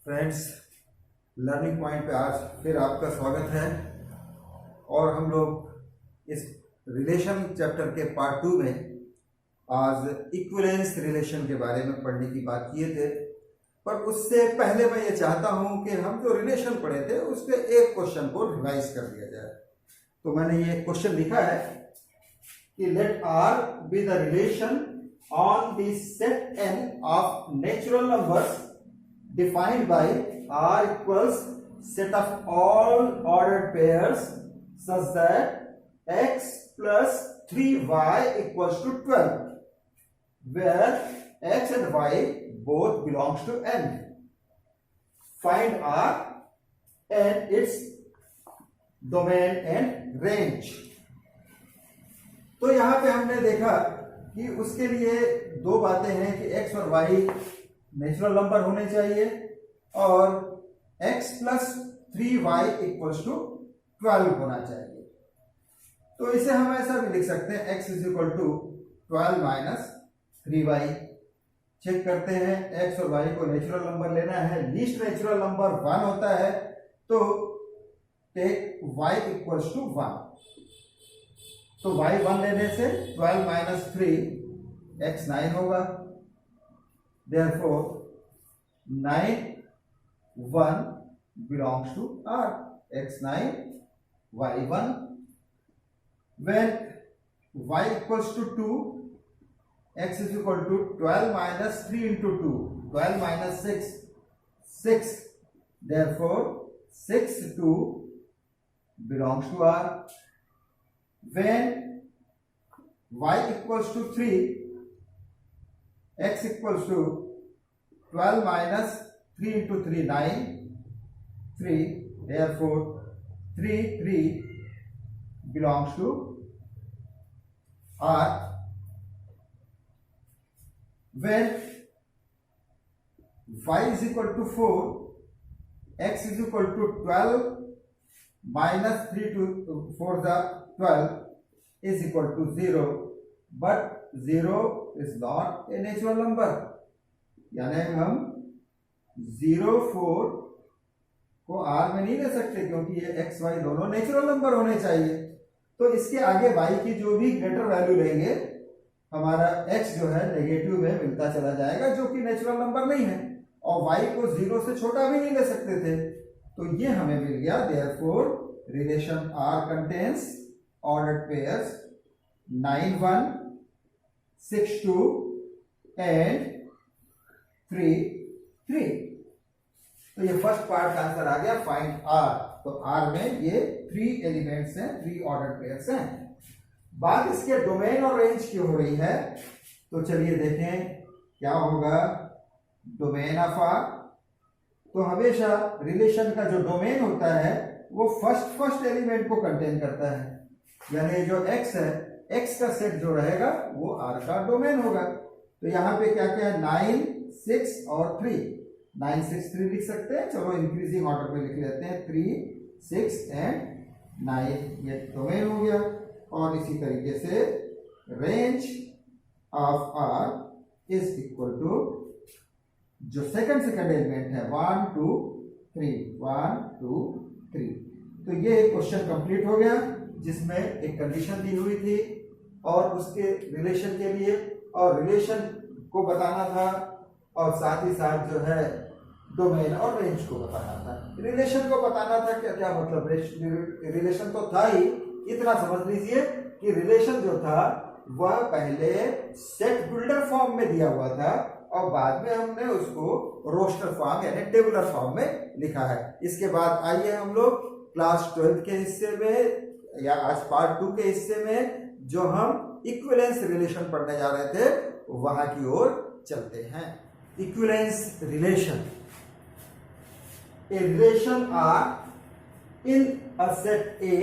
Friends, learning point पे आज फिर आपका स्वागत है। और हम लोग इस रिलेशन चैप्टर के पार्ट 2 में आज इक्विवेलेंस रिलेशन के बारे में पढ़ने की बात किए थे। पर उससे पहले मैं ये चाहता हूँ कि हम जो रिलेशन पढ़े थे उसके एक क्वेश्चन को रिवाइज कर दिया जाए। तो मैंने ये क्वेश्चन लिखा है कि let R be the relation on the set n of natural numbers defined by R equals set of all ordered pairs such that x plus 3y equals to 12, where x and y both belongs to n. Find R and its domain and range. तो यहां पे हमने देखा कि उसके लिए दो बातें हैं कि x और y नेचुरल नंबर होने चाहिए और x plus 3y equals to 12 होना चाहिए। तो इसे हम ऐसा भी लिख सकते हैं x is equal to 12 minus 3y। Check करते हैं x और y को नेचुरल नंबर लेना है, लीस्ट नेचुरल नंबर 1 होता है, तो टेक y इक्वल्स टू 1। तो y 1 लेने से 12 माइनस 3 x 9 होगा। Therefore 9 1 belongs to R, x9 y1। When y equals to 2, x is equal to 12 minus 3 into 2, 12 minus 6, 6, therefore 6 2 belongs to R। When y equals to 3, x equals to 12 minus 3 into 3, 9, 3, therefore 3 3 belongs to R। When y is equal to 4, x is equal to 12 minus 3 to 4 the 12 is equal to 0, but 0 is not a natural number, यानी हम 0 4 को R में नहीं ले सकते क्योंकि ये x y दोनों नेचुरल नंबर होने चाहिए। तो इसके आगे y की जो भी ग्रेटर वैल्यू लेंगे हमारा x जो है नेगेटिव में मिलता चला जाएगा, जो कि नेचुरल नंबर नहीं है, और y को 0 से छोटा भी नहीं ले सकते थे। तो ये हमें मिल गया। Therefore relation R contains ordered pairs 9 1 6 2 and 3 3। तो ये फर्स्ट पार्ट का आंसर आ गया, फाइंड R। तो R में ये 3 एलिमेंट्स हैं, 3 ऑर्डर पेयर्स हैं। बात इसके डोमेन और रेंज की हो रही है, तो चलिए देखें क्या होगा डोमेन ऑफ R। तो हमेशा रिलेशन का जो डोमेन होता है वो फर्स्ट एलिमेंट को कंटेन करता है, यानी जो x है, x का सेट जो रहेगा वो R का डोमेन होगा। तो यहाँ पे क्या क्या है, 9 6 और 3, 9 6 3 लिख सकते हैं। चलो इंक्रीजिंग ऑर्डर में लिख लेते हैं, 3 6 एंड 9, ये डोमेन हो गया। और इसी तरीके से range of R is equal to जो सेकंड एलिमेंट है 1 2 3, 1 2 3। तो ये क्वेश्चन कंप्लीट हो गया जिसमें एक कंडीशन दी हुई थी और उसके रिलेशन के लिए और रिलेशन को बताना था, और साथ ही साथ जो है डोमेन और रेंज को बताना था। रिलेशन को बताना था क्या क्या मतलब, रिलेशन तो था ही, इतना समझ लीजिए कि रिलेशन जो था वह पहले सेट बिल्डर फॉर्म में दिया हुआ था और बाद में हमने उसको रोस्टर फॉर्म यानी टेबुलर फॉर्म में लिखा है। इसके बाद आइए हम लोग क्लास 12 के हिस्से में या आज पार्ट 2 के हिस्से में जो हम इक्विवेलेंस रिलेशन पढ़ने जा रहे थे वहां की ओर चलते हैं। Equivalence relation, a relation R in a set A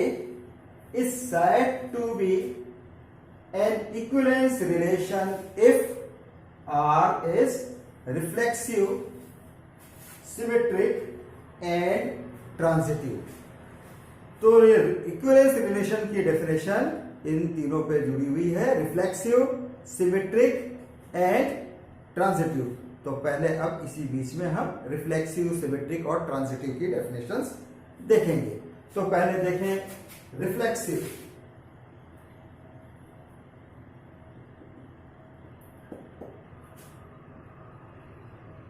is said to be an equivalence relation if R is reflexive, symmetric and transitive। तो ये इक्विवेलेंस रिलेशन की डेफिनेशन इन तीनों पे जुड़ी हुई है, रिफ्लेक्सिव, सिमेट्रिक एंड ट्रांजिटिव। तो पहले अब इसी बीच में हम रिफ्लेक्सिव, सिमेट्रिक और ट्रांजिटिव की डेफिनेशंस देखेंगे। तो पहले देखें reflexive.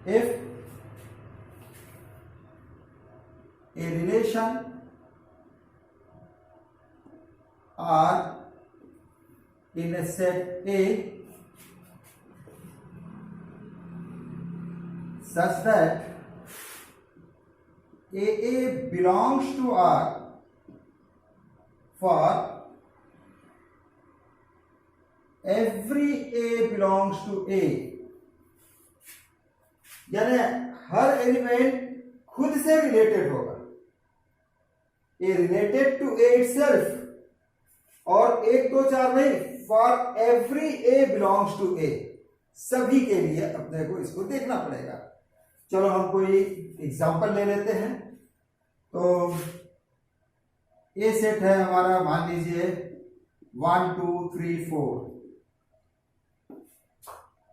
If a relation R in a set A such that AA belongs to R for every A belongs to A, यानी हर एलिमेंट खुद से रिलेटेड होगा, A related to A itself, और एक दो चार नहीं, for every A belongs to A, सभी के लिए अपने को इसको देखना पड़ेगा। चलो हम कोई एग्जांपल ले लेते हैं। तो ए सेट है हमारा, मान लीजिए 1 2 3 4,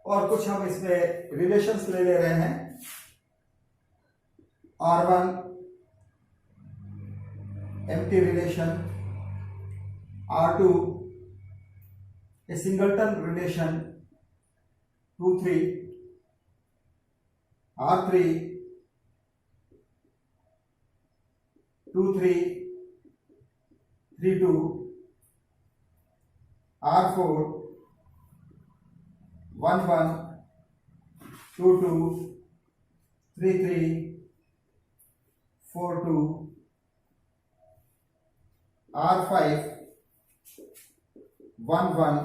और कुछ हम इसमें रिलेशंस ले ले रहे हैं। R1 एम्प्टी रिलेशन, R2 ए singleton relation 2 3, R3 2 3 3 2, R4 1 1 2 2 3 3 4 2, R5 1 1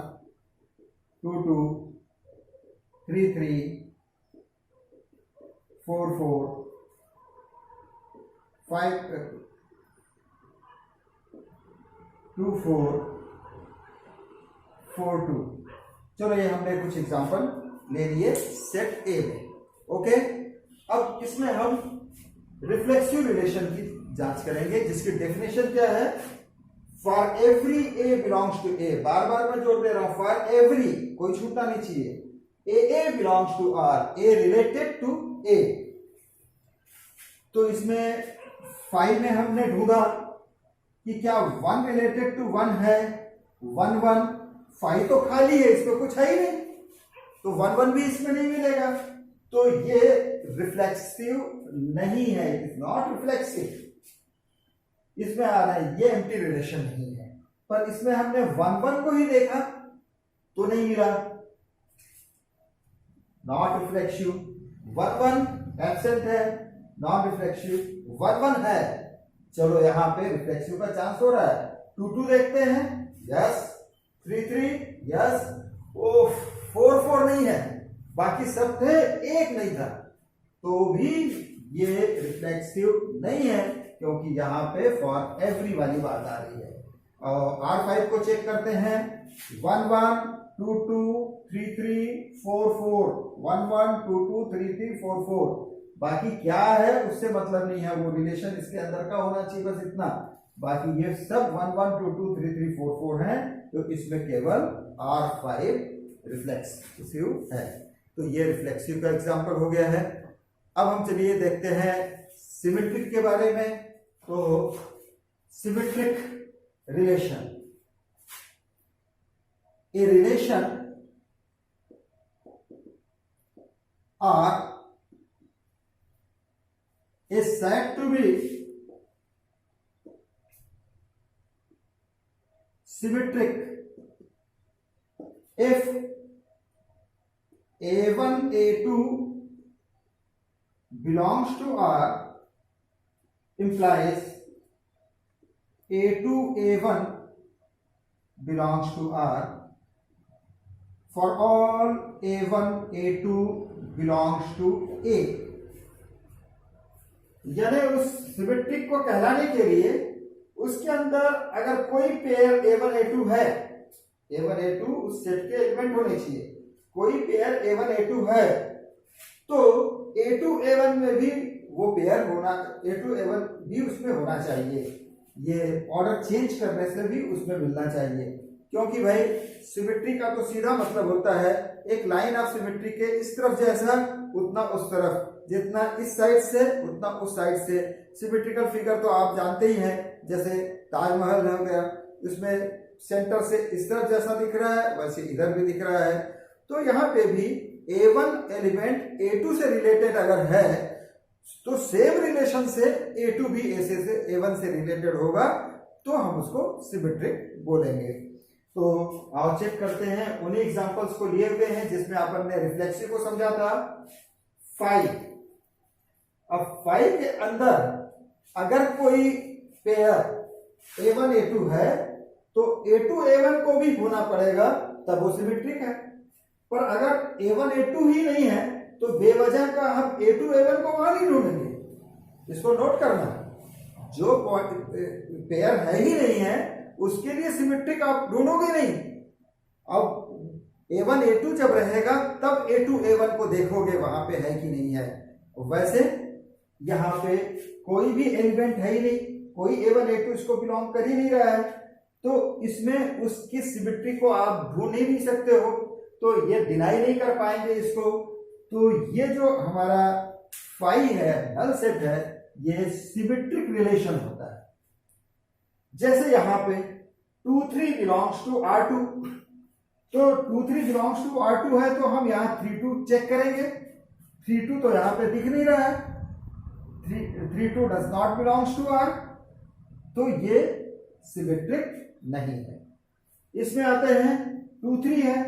2 2 3 3 4 4 5 2 4 4 2। चलो ये हमने कुछ एग्जांपल ले लिए सेट ए में। ओके, अब इसमें हम रिफ्लेक्सिव रिलेशन की जांच करेंगे, जिसकी डेफिनेशन क्या है? For every A belongs to A, बार बार मैं जोड़ दे रहा हूं, फॉर एवरी, कोई छूटना नहीं चाहिए, A belongs to R, A related to A. तो इसमें फाइव में हमने ढूंढा कि क्या 1 रिलेटेड टू 1 है, 1 1, 5 तो खाली है, इसमें कुछ है ही नहीं, तो 1 1 भी इसमें नहीं मिलेगा, तो ये रिफ्लेक्सिव नहीं है, इट इज नॉट रिफ्लेक्सिव। इसमें आ रहा है ये एम्प्टी रिलेशन नहीं है, पर इसमें हमने 1 1 को ही देखा तो नहीं मिला, नॉट रिफ्लेक्सिव। 1 1 एब्सेंट है, नॉन रिफ्लेक्सिव। 1 1 है, चलो यहां पे रिफ्लेक्सिव का चांस हो रहा है। 2 2 देखते हैं, यस। 3 3, यस। ओ 4 4 नहीं है, बाकी सब थे, एक नहीं था, तो भी ये रिफ्लेक्सिव नहीं है, क्योंकि यहां पे फॉर एवरी वाली बात आ रही है। और R5 को चेक करते हैं, 1 1 2 2 3 3 4 4, 1 1 2 2 3 3 4 4, बाकी क्या है उससे मतलब नहीं है, वो रिलेशन इसके अंदर का होना चाहिए, बस इतना। बाकी ये सब 1 1 2 2 3 3 4 4 है, तो इसमें केवल R5 रिफ्लेक्सिव है। तो ये रिफ्लेक्सिव का एग्जांपल हो गया है। अब हम चलिए देखते हैं सिमेट्रिक के बारे में। तो symmetric relation, a relation R is said to be symmetric if A1 A2 belongs to R, implies A2 A1 belongs to R for all A1 A2 belongs to A। यानी उस सिमेट्रिक को कहलाने के लिए उसके अंदर अगर कोई पेयर A1 A2 है, A1 A2 उस सेट के एलिमेंट होने चाहिए, कोई पेयर A1 A2 है, तो A2 A1 में भी वो पेयर होना, A2 A1 भी उसमें होना चाहिए। ये ऑर्डर चेंज करने से भी उसमें मिलना चाहिए, क्योंकि भाई सिमेट्री का तो सीधा मतलब होता है एक लाइन ऑफ सिमेट्री के इस तरफ जैसा उतना उस तरफ, जितना इस साइड से उतना उस साइड से। सिमेट्रिकल फिगर तो आप जानते ही हैं, जैसे ताजमहल हो गया, उसमें सेंटर से इस तरफ जैसा दिख रहा है वैसे इधर भी दिख रहा है। तो यहाँ पे भी A1 एलिमेंट A2 से रिलेटेड अगर है तो सेम रिलेशन से A2 भी से A1 से रिलेटेड होगा, तो हम उसको सिमेट्रिक बोलेंगे। तो आओ चेक करते हैं, उन्हीं एग्जांपल्स को लिए हुए हैं जिसमें अपन ने रिफ्लेक्सिव को समझा था। 5, अब 5 के अंदर अगर कोई पेयर A1 A2 है तो A2 A1 को भी होना पड़ेगा, तब वो सिमेट्रिक है। पर अगर A1 A2 ही नहीं है तो बेवजह का हम A2 A1 को वहां नहीं ढूंढेंगे। इसको नोट करना, जो पेयर है ही नहीं है उसके लिए सिमेट्रिक आप ढूंढोगे नहीं। अब A1 A2 जब रहेगा तब A2 A1 को देखोगे वहां पे है कि नहीं है। वैसे यहाँ पे कोई भी एलिमेंट है ही नहीं, कोई A1 A2 इसको बिलोंग कर ही नहीं रहा है, तो इसमें उसकी सिमेट्री को आप ढूंढ ही नहीं सकते हो, तो ये डिनाई नहीं कर पाएंगे इसको। तो ये जो हमारा फाई है, नल सेट है, ये सिमेट्रिक रिलेशन होता है। जैसे यहाँ पे 2 3 बिलोंग्स टू R2, तो 2 3 बिलोंग्स टू R2 है तो हम यहाँ 3 2 चेक करेंगे। 3 2 तो यहाँ पे दिख नहीं रहा है, 3 2 does not belongs to R, तो ये सिमेट्रिक नहीं है। इसमें आते हैं 2 3 है,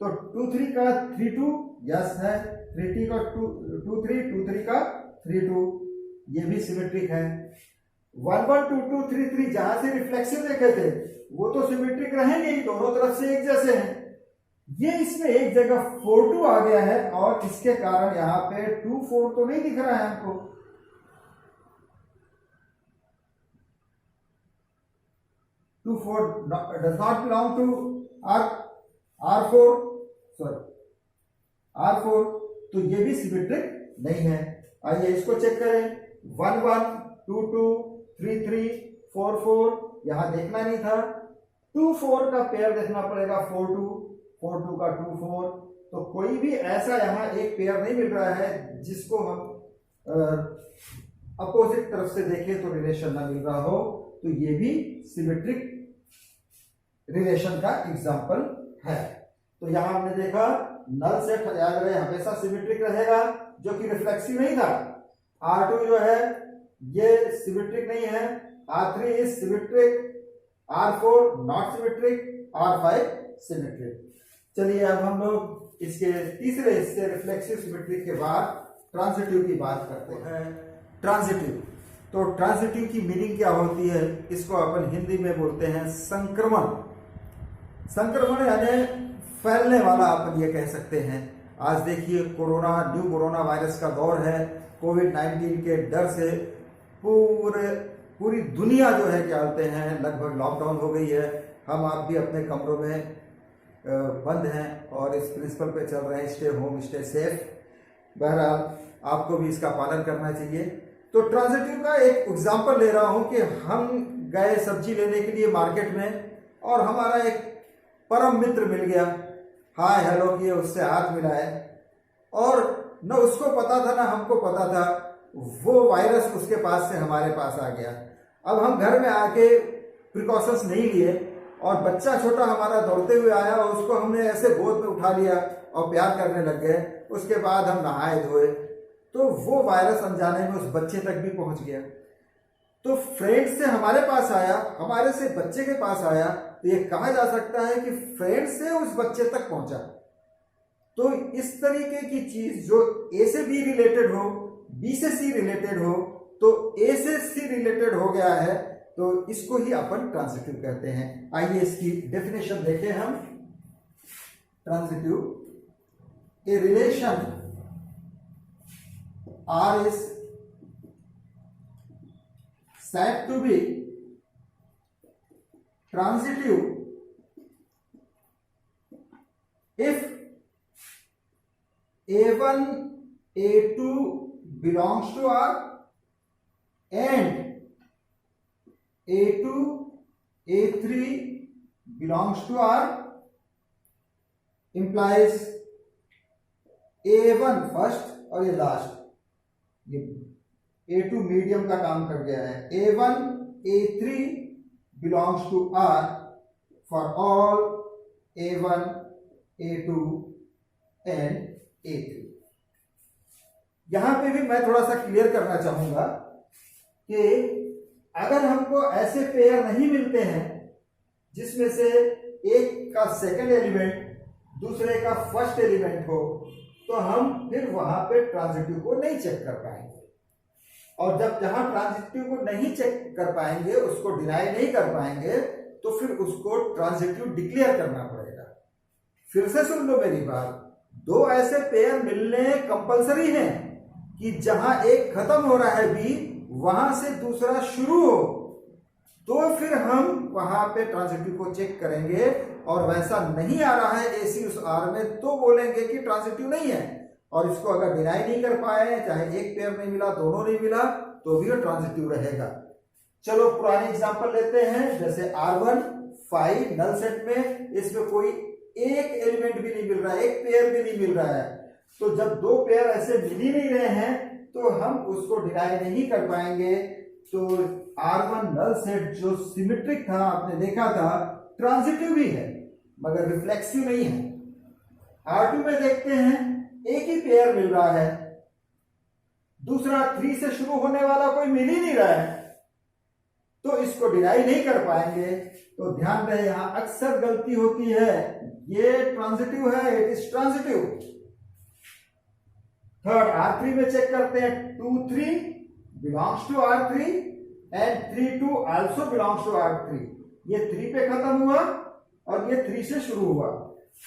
तो 2 3 का 3 2 यस है, 3 3 का 2 3, 2 3 का 3 2, ये भी सिमेट्रिक है। 1 1 2 2 3 3 जहां से रिफ्लेक्सिव देखे थे वो तो सिमेट्रिक रहेंगे ही, दोनों तरफ से एक जैसे हैं। ये इसमें एक जगह 4 2 आ गया है और इसके कारण यहाँ पे 2 4 तो नहीं दिख रहा है हमको। 2 4 does not belong to R4, sorry R4, तो ये भी सिमेट्रिक नहीं है। आइए इसको चेक करें। 1 1 2 2 3 3 4 4 यहां देखना नहीं था, 2 4 का पेयर देखना पड़ेगा, 4 2 4 2 का 2 4, तो कोई भी ऐसा यहां एक पेयर नहीं मिल रहा है जिसको हम अपोजिट तरफ से देखें तो रिलेशन ना मिल रहा हो, तो ये भी सिमेट्रिक रिलेशन का एग्जांपल है। तो यहां हमने देखा नल सेट याद रहे हमेशा सिमेट्रिक रहेगा, जो कि रिफ्लेक्सिव नहीं था। R2 जो है ये सिमेट्रिक नहीं है, R3 is symmetric, R4 not symmetric, R5 symmetric. चलिए अब हम लोग इसके तीसरे हिस्से रिफ्लेक्सिव सिमेट्रिक के बाद ट्रांजिटिव की बात करते हैं। ट्रांजिटिव, तो ट्रांजिटिव की मीनिंग क्या होती है, इसको अपन हिंदी में बोलते हैं संक्रमण। संक्रमण यानी फैलने वाला, अपन ये कह सकते हैं। आज देखिए न्यू कोरोना वायरस का दौर है, कोविड-19 के डर से पूरी दुनिया जो है क्या बोलते हैं लगभग लॉकडाउन हो गई है। हम आप भी अपने कमरों में बंद हैं और इस प्रिंसिपल पे चल रहे हैं, स्टे होम स्टे सेफ। बहरहाल आपको भी इसका पालन करना चाहिए। तो ट्रांजिटिव का एक एग्जांपल ले रहा हूं कि हम गए सब्जी लेने के लिए मार्केट में और हमारा एक परम मित्र मिल गया, हाय हेलो किए, उससे हाथ मिलाए और न उसको पता था ना हमको पता था, वो वायरस उसके पास से हमारे पास आ गया। अब हम घर में आके प्रिकॉशंस नहीं लिए और बच्चा छोटा हमारा दौड़ते हुए आया और उसको हमने ऐसे गोद में उठा लिया और प्यार करने लग गए। उसके बाद हम नहाए धोए तो वो वायरस अनजाने में उस बच्चे तक भी पहुंच गया। तो फ्रेंड से हमारे पास आया, हमारे से बच्चे के पास आया, तो ये कहा जा सकता है कि फ्रेंड से उस बच्चे तक पहुंचा। तो इस तरीके की चीज जो ए से बी रिलेटेड हो, बी से सी रिलेटेड हो, तो ए से सी रिलेटेड हो गया है, तो इसको ही अपन ट्रांजिटिव कहते हैं। आइए इसकी डेफिनेशन देखें हम। Transitive, a relation R is said to be transitive if A1 A2 belongs to R and A2 A3 belongs to R, implies A1 first और ये लास्ट, ये A2 मीडियम का काम कर गया है। A1 A3 belongs to R for all A1 A2 and A3। यहां पे भी मैं थोड़ा सा क्लियर करना चाहूंगा कि अगर हमको ऐसे पेयर नहीं मिलते हैं जिसमें से एक का सेकंड एलिमेंट दूसरे का फर्स्ट एलिमेंट हो, तो हम फिर वहां पे ट्रांजिटिव को नहीं चेक कर पाएंगे। और जब जहां ट्रांजिटिव को नहीं चेक कर पाएंगे, उसको डिनाई नहीं कर पाएंगे, तो फिर उसको ट्रांजिटिव डिक्लेयर करना पड़ेगा। फिर से सुन लो मेरी बात, दो ऐसे पेयर मिलने कंपलसरी हैं कि जहां एक खत्म हो रहा है बी, वहां से दूसरा शुरू हो, तो फिर हम वहां पे ट्रांजिटिव को चेक करेंगे। और वैसा नहीं आ रहा है एसी उस आर में, तो बोलेंगे कि ट्रांजिटिव नहीं है। और इसको अगर डिनाई नहीं कर पाए, चाहे एक पेयर नहीं मिला, दोनों नहीं मिला, तो भी ट्रांजिटिव रहेगा। चलो पुराने एग्जांपल लेते हैं, जैसे R1 5 नल सेट में, इसमें कोई एक एलिमेंट भी नहीं मिल रहा है, एक पेयर भी नहीं मिल रहा है। तो जब दो पेयर ऐसे मिल ही नहीं रहे हैं, तो हम उसको डिनाई नहीं कर पाएंगे। तो R1 नल सेट जो सिमेट्रिक था, आपने देखा था, ट्रांजिटिव भी है मगर रिफ्लेक्सिव नहीं है। R2 में देखते हैं एक ही पेयर मिल रहा है, दूसरा 3 से शुरू होने वाला कोई मिल ही नहीं रहा है, तो इसको डिनाई नहीं कर पाएंगे। तो ध्यान रहे, यहां अक्सर गलती होती है, ये ट्रांजिटिव है, it is transitive. Third R3 में चेक करते हैं, 2 3 belongs to R3 and 3 2 also belongs to R3। ये 3 पे खत्म हुआ और ये 3 से शुरू हुआ।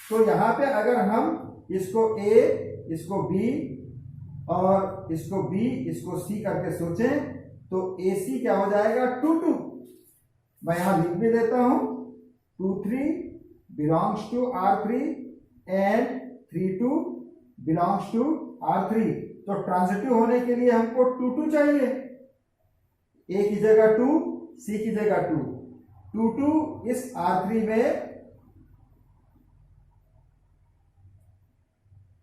तो यहां पे अगर हम इसको A, इसको B और इसको B, इसको C करके सोचें, तो AC क्या हो जाएगा, 2 2। मैं यहां लिख भी देता हूं, 2 3 belongs to R3 and 3 2 belongs to R3। तो ट्रांजिटिव होने के लिए हमको 2 2 चाहिए, A की जगह 2, C की जगह 2। 2 2 इस R3 में,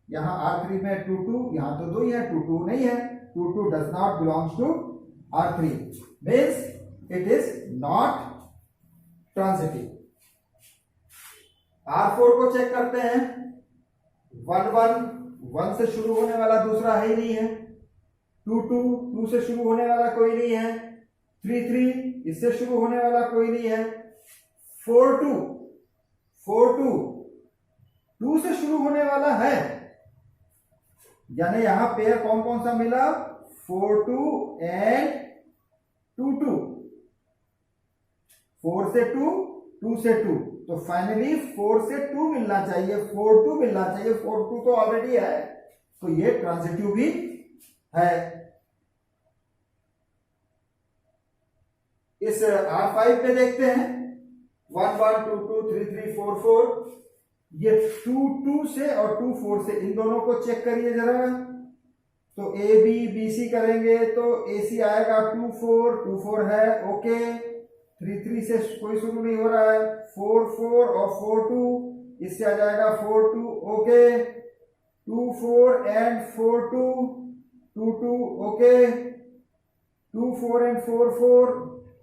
यहां R3 में 2 2, यहां तो 2 ही है, 2 2 नहीं है। 2 2 does not belongs to R3, means it is not transitive. R4 को चेक करते हैं, 1 1 1 से शुरू होने वाला दूसरा है ही नहीं है। 2 2 2 से शुरू होने वाला कोई नहीं है। 3 3 इससे शुरू होने वाला कोई नहीं है। 4 2 2 से शुरू होने वाला है, यानी यहां पेयर कौन कौन सा मिला, 4 2 एंड 2 2। 4 से 2, 2 से 2, तो फाइनली 4 से 2 मिलना चाहिए, 4 2 मिलना चाहिए। 4 2 तो ऑलरेडी है, तो ये ट्रांजिटिव भी है। इस R5 पे देखते हैं, 1 1 2 2 3 3 4 4। ये 2 2 से और 2 4 से, इन दोनों को चेक करिए जरा। तो A B B C करेंगे तो AC आएगा 2 4 2 4 है, ओके। 3 3 से कोई शुरू नहीं हो रहा है, 4 4 और 4 2, इससे आ जाएगा 4 2, okay. 2 4 and 4 2 2 2, okay. 2 4 and 4 4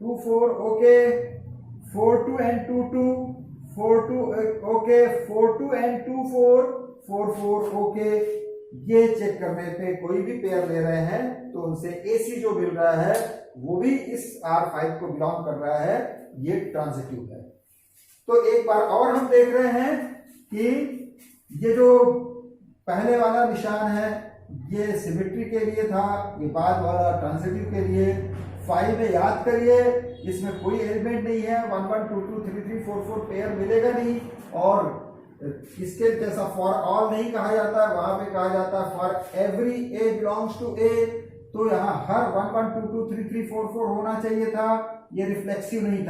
2 4, okay. 4 2 and 2 2 4 2, okay. 4 2 and 2 4 4 4, okay. ये चेक करने पे कोई भी पेयर ले रहे हैं तो उनसे AC जो मिल रहा है वो भी इस R5 को बिलोंग कर रहा है, ये ट्रांजिटिव है। तो एक बार और हम देख रहे हैं कि ये जो पहले वाला निशान है ये सिमेट्री के लिए था, ये बाद वाला ट्रांजिटिव के लिए। 5 में याद करिए, इसमें कोई एलिमेंट नहीं है, 1 1 2 2 3 3 4 4 पेयर मिलेगा नहीं। और इसके जैसा फॉर ऑल नहीं कहा जाता है, वहां पे कहा जाता है for every A belongs to A। तो यहाँ हर 1 1 2 2 3 3 4 4 होना चाहिए था। ये रिफ्लेक्सिव नहीं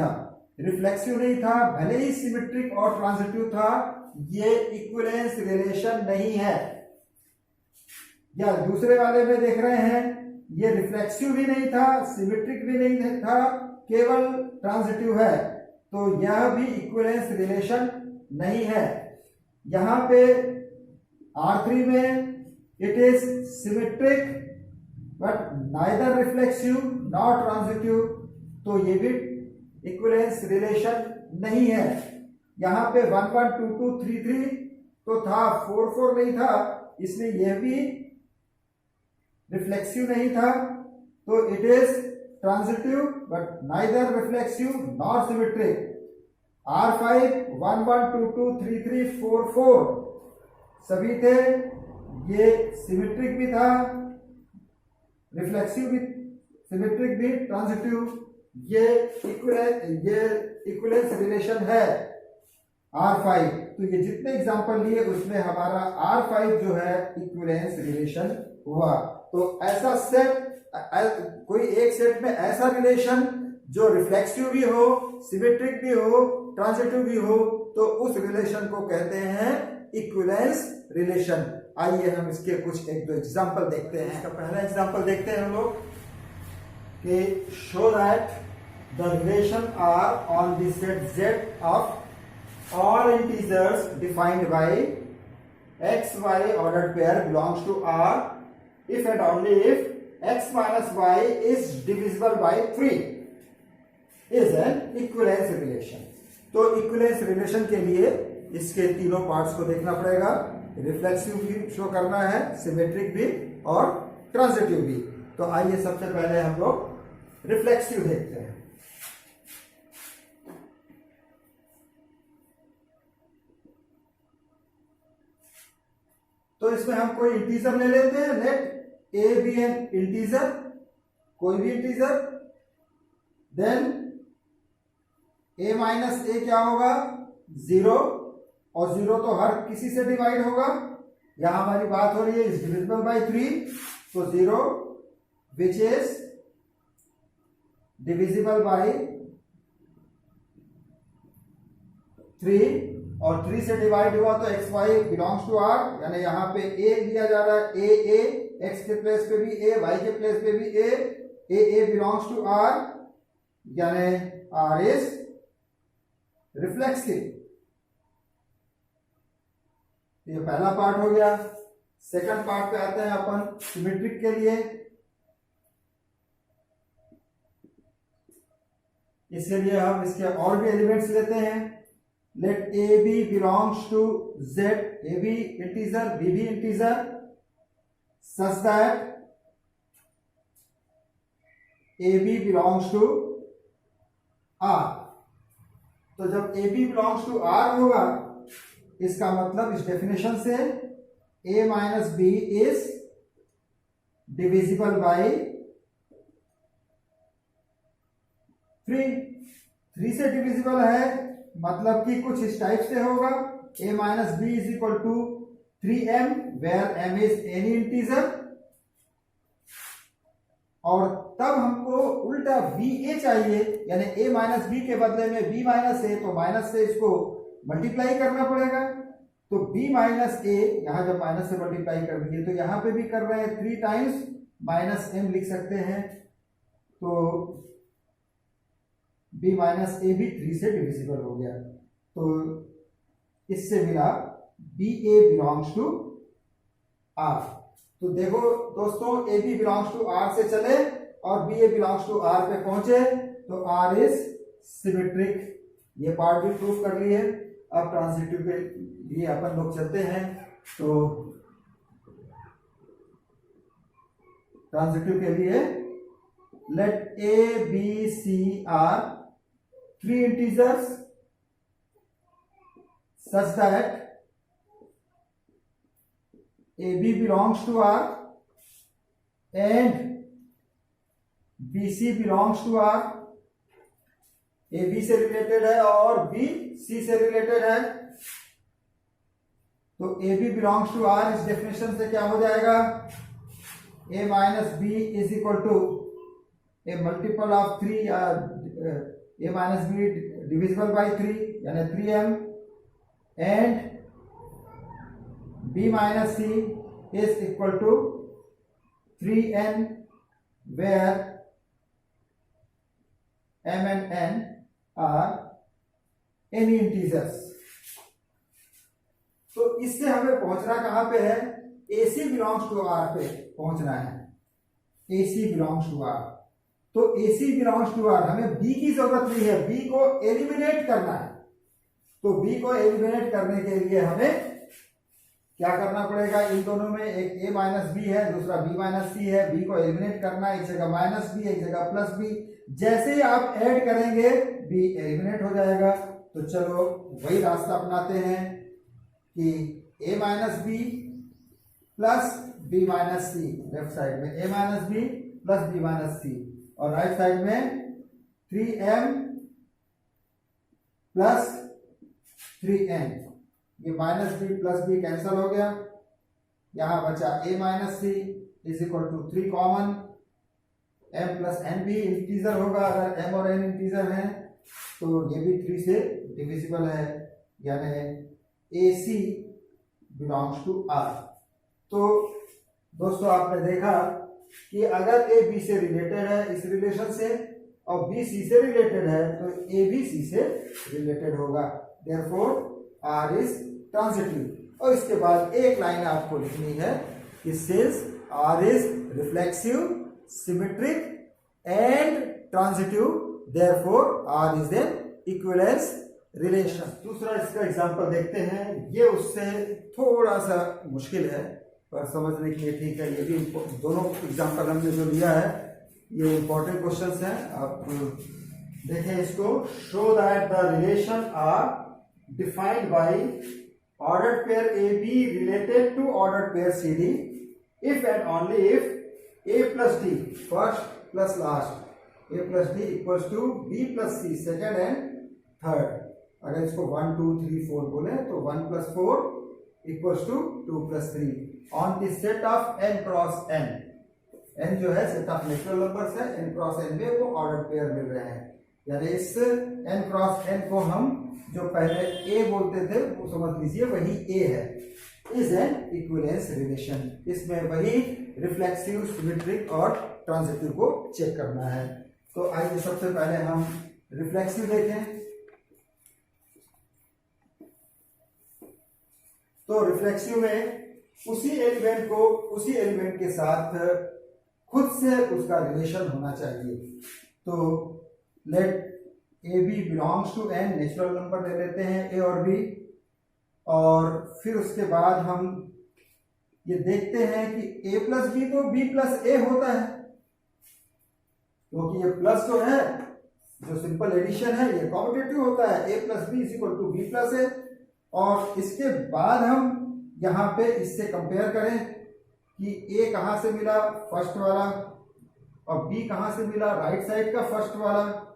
था, भले ही सिमेट्रिक और ट्रांजिटिव था, ये इक्विवेलेंस रिलेशन नहीं है। या दूसरे वाले में देख रहे हैं, ये रिफ्लेक्सिव भी नहीं था, सिमेट्रिक भी नहीं था, केवल ट्रांजिटिव है, तो यह भी इक्विवेलेंस रिलेशन नहीं है। यहां पे R3 में it is symmetric but neither reflexive nor transitive, तो ये भी इक्विवेलेंस रिलेशन नहीं है। यहाँ पे 1 1 2 2 3 3 तो था, 4 4 नहीं था, इसलिए यह भी रिफ्लेक्सिव नहीं था, तो it is transitive but neither reflexive nor symmetric. R5 1 1 2 2 3 3 4 4 सभी थे, ये सिमेट्रिक भी था, रिफ्लेक्सिव भी, सिमेट्रिक भी, ट्रांजिटिव, ये इक्विवेलेंस रिलेशन है R5। तो ये जितने एग्जांपल लिए उसमें हमारा R5 जो है इक्विवेलेंस रिलेशन हुआ। तो ऐसा सेट, कोई एक सेट में ऐसा रिलेशन जो रिफ्लेक्सिव भी हो, सिमेट्रिक भी हो, ट्रांजिटिव भी हो, तो उस रिलेशन को कहते हैं इक्विवेलेंस रिलेशन। आइए हम इसके कुछ एक दो एग्जांपल देखते हैं। इसका पहला एग्जांपल देखते हैं हम लोग कि show that the relation R on the set Z of all integers defined by x y ordered pair belongs to R if and only if x minus y is divisible by 3 is an equivalence relation। तो equivalence relation के लिए इसके तीनों parts को देखना पड़ेगा, reflexive भी show करना है, सिमेट्रिक भी और ट्रांजिटिव भी। तो आइए सबसे पहले हम लोग रिफ्लेक्सिव देखते हैं। तो इसमें हम कोई इंटीजर ले लेते हैं, let A b an integer, कोई भी integer, then a minus a क्या होगा, 0, और 0 तो हर किसी से डिवाइड होगा। यहां हमारी बात हो रही है इज डिविजिबल बाय 3, तो 0 विच इज डिविजिबल बाय 3, और 3 से डिवाइड हुआ तो x y belongs to R, यानी यहां पे ए लिया जा रहा है, ए एक्स के प्लेस पे भी ए, वाई के प्लेस पे भी ए बिलोंग्स टू आर, यानी आर इज रिफ्लेक्सिव। ये पहला पार्ट हो गया। सेकंड पार्ट पे आते हैं अपन सिमेट्रिक के लिए। इसके लिए हम इसके और भी एलिमेंट्स लेते हैं। Let A B belongs to Z, A B integer, B भी integer, such that A B belongs to R. तो जब A B belongs to R होगा, इसका मतलब इस डेफिनेशन से a minus B is divisible by 3 से डिविजिबल है, मतलब कि कुछ इस टाइप से होगा, a minus B is equal to 3m where m is any integer, और तब हमको उल्टा ba चाहिए, यानी a माइनस बी के बदले में b माइनस a, तो माइनस से इसको मल्टीप्लाई करना पड़ेगा। तो b माइनस ए, यहां जब माइनस से मल्टीप्लाई कर दिए तो यहां पे भी कर रहे हैं, 3 टाइम्स माइनस m लिख सकते हैं, तो b माइनस ए भी 3 से डिविजिबल हो गया। तो इससे मिला b a belongs to R. तो देखो दोस्तों, a B belongs to R से चले और b a belongs to R पे पहुंचे, तो आर इज सिमेट्रिक। ये पार्ट भी प्रूफ कर लिए। अब ट्रांजिटिव के लिए अपन लोग चलते हैं। तो ट्रांजिटिव के लिए let A B C are 3 integers such that A B belongs to R and B C belongs to R. A B से रिलेटेड है और बी सी से रिलेटेड है, तो A B belongs to R इस definition से क्या हो जाएगा, A minus B is equal to a multiple of 3, या A minus B divisible by 3 यानी 3m, and b minus C is equal to 3n where m and n are any integers। तो इससे हमें पहुंचना कहां पे है, AC बिलोंग्स टू R पे पहुंचना है, AC बिलोंग्स टू R। तो AC बिलोंग्स टू R, हमें B की जरूरत नहीं है, B को एलिमिनेट करना है। तो B को एलिमिनेट करने के लिए हमें क्या करना पड़ेगा, इन दोनों में एक A माइनस बी है, दूसरा B माइनस सी है। B को एलिमिनेट करना है, एक जगह माइनस बी, एक जगह प्लस बी। जैसे ही आप ऐड करेंगे B एलिमिनेट हो जाएगा। तो चलो वही रास्ता अपनाते हैं कि A minus B plus B minus C, left side में A minus B plus B minus C, और राइट साइड में 3m प्लस 3n। ये minus B plus B cancel हो गया, यहां बचा A minus C is equal to 3 common, m plus n भी integer होगा, अगर m और n इंटीजर हैं तो ये भी 3 से डिविजिबल है, यानी AC बिलोंग्स टू R। तो दोस्तों आपने देखा कि अगर A B से रिलेटेड है इस रिलेशन से, और B C से रिलेटेड है, तो A भी C से रिलेटेड होगा। Therefore R is transitive. और इसके बाद एक लाइन आपको लिखनी है कि since R is reflexive, symmetric and transitive, therefore R is an equivalence relation. दूसरा इसका एग्जांपल देखते हैं, ये उससे थोड़ा सा मुश्किल है पर समझने के लिए ठीक है। ये भी दोनों एग्जांपल हमने जो लिया है ये इंपॉर्टेंट क्वेश्चंस हैं, आप देखें इसको। Show that the relation R defined by ordered pair AB related to ordered pair CD if and only if A plus D first plus last, A plus D equals to B plus C second and third। अगर इसको 1 2 3 4 बोले तो 1 plus 4 equals to 2 plus 3 on the set of n cross n। n जो है set of natural numbers है, n cross n में वो order pair मिल रहे हैं, यानी इस n क्रॉस n को हम जो पहले A बोलते थे वो समझ लीजिए वही A है, इज एन इक्विवेलेंस रिलेशन। इसमें वही रिफ्लेक्सिव, सिमेट्रिक और ट्रांजिटिव को चेक करना है। तो आइए सबसे पहले हम रिफ्लेक्सिव देखें। तो रिफ्लेक्सिव में उसी एलिमेंट के साथ खुद से उसका रिलेशन होना चाहिए। तो let A B belongs to N, natural number ले लेते हैं A और B, और फिर उसके बाद हम ये देखते हैं कि A प्लस बी तो B प्लस A होता है, क्योंकि ये प्लस तो है, जो सिंपल एडिशन है ये कॉम्पिटेटिव होता है, A plus B is equal to B plus A। और इसके बाद हम यहाँ पे इससे कंपेयर करें कि A कहाँ से मिला, फर्स्ट वाला, और B कहाँ से मिला, राइट साइड का फर्स्ट वाला,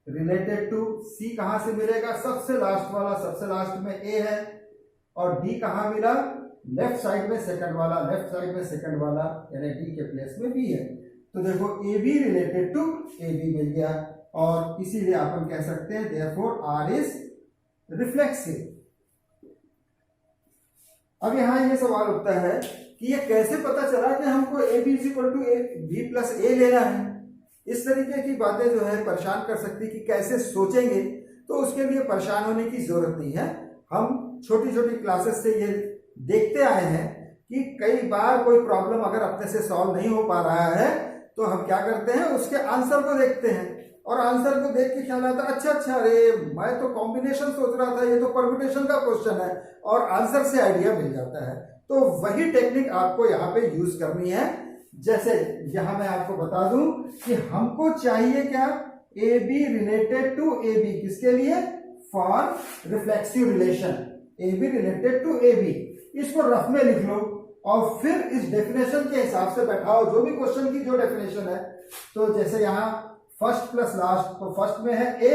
रिलेटेड टू C कहां से मिलेगा, सबसे लास्ट वाला, सबसे लास्ट में A है, और D कहां मिला, लेफ्ट साइड में सेकंड वाला, लेफ्ट साइड में सेकंड वाला, यानी D के प्लेस में B है। तो देखो AB रिलेटेड टू AB मिल गया, और इसीलिए अपन कह सकते हैं देयरफॉर R इज रिफ्लेक्सिव। अब यहां ये सवाल उठता है कि ये कैसे पता चला कि हमको AB is equal to B plus A लेना है। इस तरीके की बातें जो है परेशान कर सकती कि कैसे सोचेंगे, तो उसके लिए परेशान होने की जरूरत नहीं है। हम छोटी छोटी क्लासेस से ये देखते आए हैं कि कई बार कोई प्रॉब्लम अगर अपने से सॉल्व नहीं हो पा रहा है तो हम क्या करते हैं, उसके आंसर को देखते हैं, और आंसर को देख के ख्याल आता है अच्छा अरे मैं तो कॉम्बिनेशन सोच रहा था, ये तो परम्यूटेशन का क्वेश्चन है, और आंसर से आइडिया मिल जाता है। तो वही टेक्निक आपको यहाँ पे यूज करनी है। जैसे यहां मैं आपको बता दूं कि हमको चाहिए क्या, a B related to a b, किसके लिए, for reflexive relation, a B related to a b. इसको रफ में लिख लो और फिर इस डेफिनेशन के हिसाब से बैठाओ, जो भी क्वेश्चन की जो डेफिनेशन है। तो जैसे यहाँ फर्स्ट प्लस लास्ट, तो फर्स्ट में है A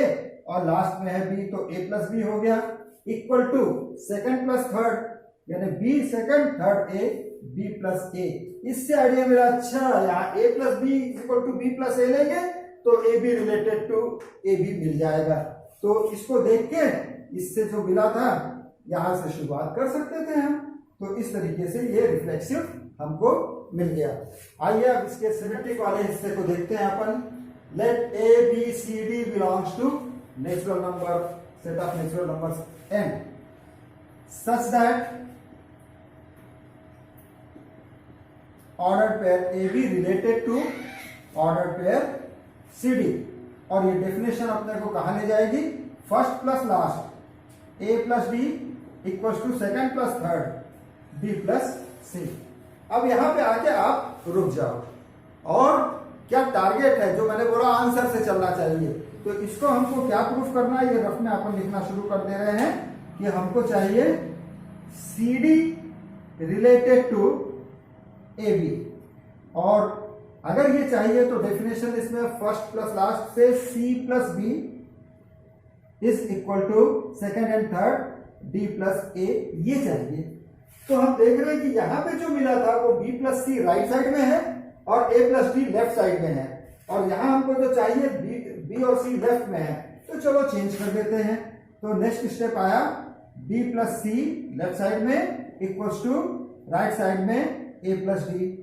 और लास्ट में है B, तो A प्लस बी हो गया, equal to second plus third, यानी B second, third A, B plus A। इससे आइडिया मेरा अच्छा, यहाँ A plus b equal to B plus A लेंगे तो AB रिलेटेड टू AB मिल जाएगा। तो इसको देख के इससे जो मिला था यहां से शुरुआत कर सकते थे हम। तो इस तरीके से ये रिफ्लेक्सिव हमको मिल गया। आइए अब इसके सिमेट्रिक वाले हिस्से को देखते हैं अपन। Let A B C D belongs to natural number, set of natural numbers n, such that order pair A B related to order pair C D. और ये डेफिनेशन अपने को कहाँ ले जाएगी, first plus last A plus D equals to second plus third B plus C. अब यहां पे आके आप रुक जाओ, और क्या टारगेट है, जो मैंने बोला आंसर से चलना चाहिए, तो इसको हमको क्या प्रूफ करना है, ये रफ में अपन लिखना शुरू कर दे रहे हैं कि हमको चाहिए c d related to a b. और अगर ये चाहिए तो डेफिनेशन इसमें फर्स्ट प्लस लास्ट से C plus B is equal to second and third D plus A, ये चाहिए। तो हम देख रहे हैं कि यहां पे जो मिला था वो बी प्लस सी राइट साइड में है और ए प्लस डी लेफ्ट साइड में है, और यहां हमको जो चाहिए बी और सी लेफ्ट में है, तो चलो चेंज कर देते हैं। तो नेक्स्ट स्टेप आया बी प्लस सी लेफ्ट साइड में इक्वल्स टू राइट साइड में ए प्लस डी।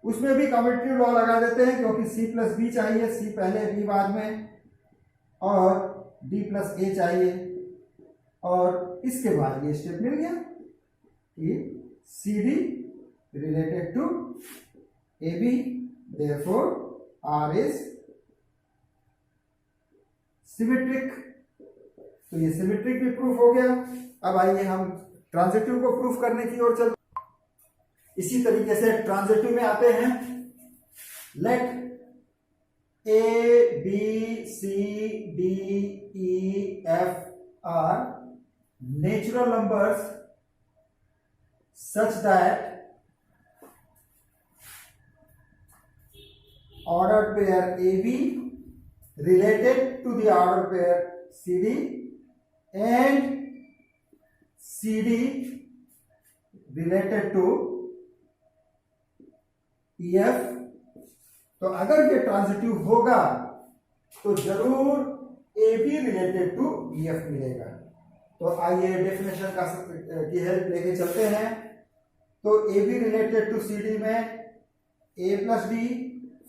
उसमें भी कम्यूटेटिव लॉ लगा देते हैं, क्योंकि सी प्लस बी चाहिए, सी पहले बी बाद में, और डी प्लस ए चाहिए। और इसके बाद ये स्टेप मिल गया कि c d related to a b, therefore R is symmetric. तो ये सिमेट्रिक भी प्रूफ हो गया। अब आइए हम ट्रांजिटिव को प्रूफ करने की ओर चलते। इसी तरीके से ट्रांजिटिव में आते हैं। Let A B c d e f are natural numbers such that ordered pair AB related to the ordered pair CD and CD related to EF। तो अगर ये ट्रांजिटिव होगा तो जरूर AB रिलेटेड टू EF मिलेगा। तो आइए definition की हेल्प लेके चलते हैं। तो AB रिलेटेड टू CD में A plus D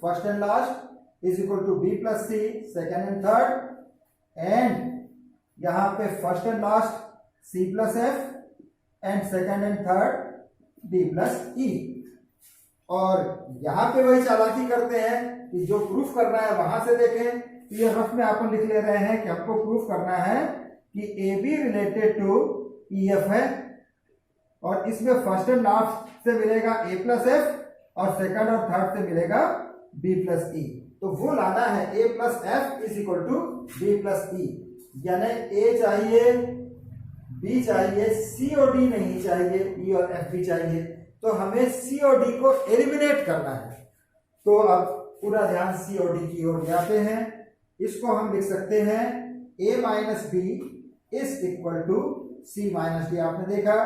first and last is equal to B plus C second and third, and यहां पे first and last C plus F and second and third D plus E. और यहां पे वही चालाकी करते हैं कि जो प्रूफ करना है वहां से देखें। तो ये रफ में अपन लिख ले रहे हैं कि आपको प्रूफ करना है कि A B related to E F है, और इसमें फर्स्ट एंड लास्ट से मिलेगा ए प्लस एफ और सेकेंड और थर्ड से मिलेगा बी प्लस ई। तो वो लाना है A plus F is equal to B plus E, यानी ए चाहिए, बी चाहिए, सी और डी नहीं चाहिए, ई और एफ भी चाहिए। तो हमें सी और डी को एलिमिनेट करना है। तो अब पूरा ध्यान सी और डी की ओर जाते हैं। इसको हम लिख सकते हैं A minus B is equal to C minus D. आपने देखा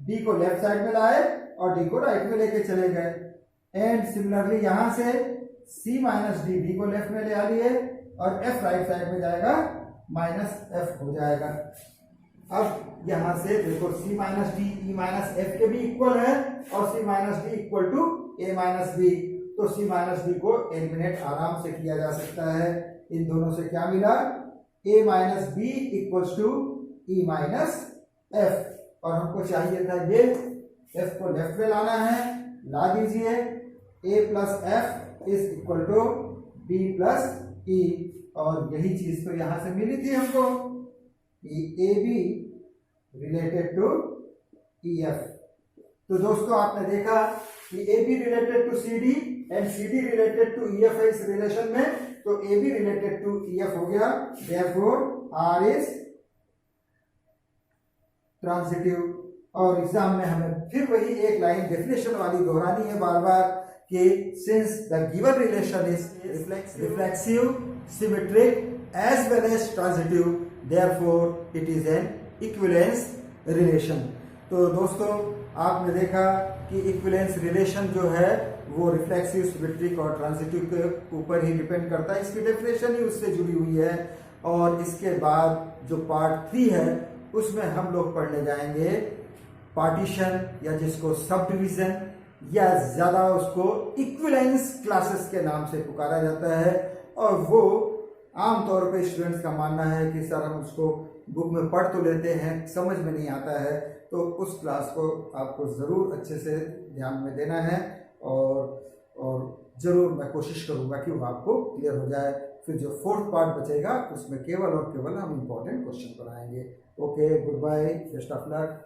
बी को लेफ्ट साइड में लाए और डी को राइट में लेके चले गए, एंड सिमिलरली यहां से C माइनस डी बी को लेफ्ट में ले आ लिए और F राइट साइड में जाएगा, माइनस F हो जाएगा। अब यहां से देखो C minus d E minus F के भी इक्वल है और C minus d equal to A minus b. तो C माइनस डी को एलिमिनेट आराम से किया जा सकता है। इन दोनों से क्या मिला, A minus b equals to E minus F, और हमको चाहिए था ये F को लेफ्ट में लाना है, ला दीजिए। A plus F is equal to B plus E, और यही चीज तो यहां से मिली थी हमको कि A B related to E f. तो दोस्तों आपने देखा कि A B related to c d and c d related to E F है इस रिलेशन में। तो A B related to E f हो गया, देयरफॉर आर इज ट्रांजिटिव। और एग्जाम में हमें फिर वही एक लाइन डेफिनेशन वाली दोहरानी है बार बार कि since the given relation is reflexive, symmetric as well as transitive, therefore it is an equivalence relation। तो दोस्तों आपने देखा कि इक्विवेलेंस रिलेशन जो है वो रिफ्लेक्सिव, सिमेट्रिक और ट्रांजिटिव के ऊपर ही डिपेंड करता है। इसकी डेफिनेशन ही उससे जुड़ी हुई है। और इसके बाद जो पार्ट 3 है उसमें हम लोग पढ़ने जाएंगे पार्टीशन, या जिसको सब डिवीजन या ज्यादा उसको इक्विवेलेंस क्लासेस के नाम से पुकारा जाता है। और वो आमतौर पे स्टूडेंट्स का मानना है कि सर हम उसको बुक में पढ़ तो लेते हैं, समझ में नहीं आता है। तो उस क्लास को आपको ज़रूर अच्छे से ध्यान में देना है और ज़रूर मैं कोशिश करूँगा कि वो आपको क्लियर हो जाए। फिर जो फोर्थ पार्ट बचेगा उसमें केवल और केवल हम इम्पोर्टेंट क्वेश्चन बनाएंगे। Okay, goodbye, best of luck.